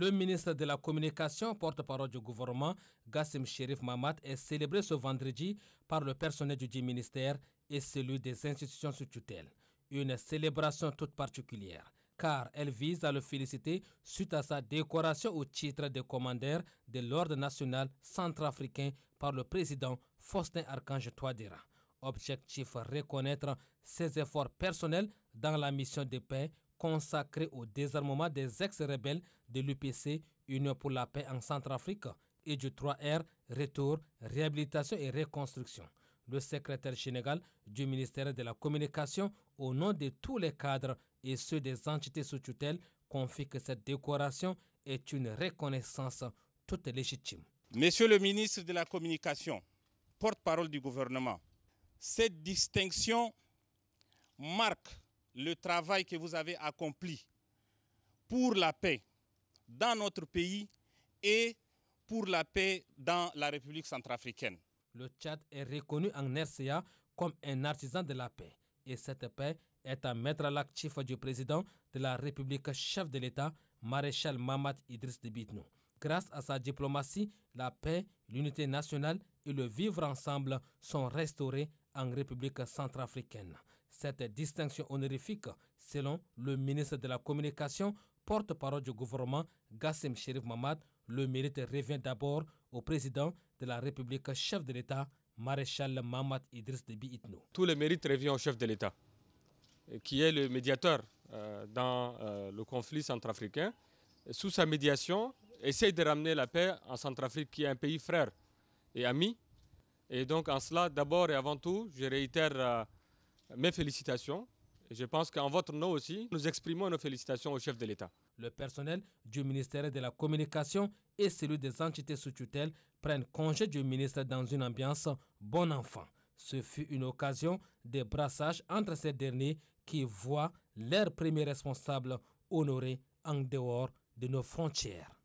Le ministre de la Communication, porte-parole du gouvernement, Gassim Cherif Mahamat, est célébré ce vendredi par le personnel du ministère et celui des institutions sous tutelle. Une célébration toute particulière, car elle vise à le féliciter suite à sa décoration au titre de commandeur de l'Ordre national centrafricain par le président Faustin Archange Touadéra. Objectif, reconnaître ses efforts personnels dans la mission de paix consacrée au désarmement des ex-rebelles de l'UPC, Union pour la paix en Centrafrique, et du 3R, retour, réhabilitation et reconstruction. Le secrétaire général du ministère de la Communication, au nom de tous les cadres et ceux des entités sous tutelle, confie que cette décoration est une reconnaissance toute légitime. Monsieur le ministre de la Communication, porte-parole du gouvernement, cette distinction marque le travail que vous avez accompli pour la paix dans notre pays et pour la paix dans la République centrafricaine. Le Tchad est reconnu en RCA comme un artisan de la paix. Et cette paix est à mettre à l'actif du président de la République, chef de l'État, maréchal Mahamat Idriss Déby Itno. Grâce à sa diplomatie, la paix, l'unité nationale et le vivre ensemble sont restaurés en République centrafricaine. Cette distinction honorifique, selon le ministre de la Communication, porte-parole du gouvernement, Gassim Cherif Mahamat, le mérite revient d'abord au président de la République, chef de l'État, maréchal Mahamat Idriss Déby Itno. Tout le mérite revient au chef de l'État, qui est le médiateur dans le conflit centrafricain. Sous sa médiation, essaye de ramener la paix en Centrafrique, qui est un pays frère et ami. Et donc en cela, d'abord et avant tout, je réitère mes félicitations. Et je pense qu'en votre nom aussi, nous exprimons nos félicitations au chef de l'État. Le personnel du ministère de la Communication et celui des entités sous tutelle prennent congé du ministre dans une ambiance bon enfant. Ce fut une occasion de brassage entre ces derniers qui voient leur premier responsable honoré en dehors de nos frontières.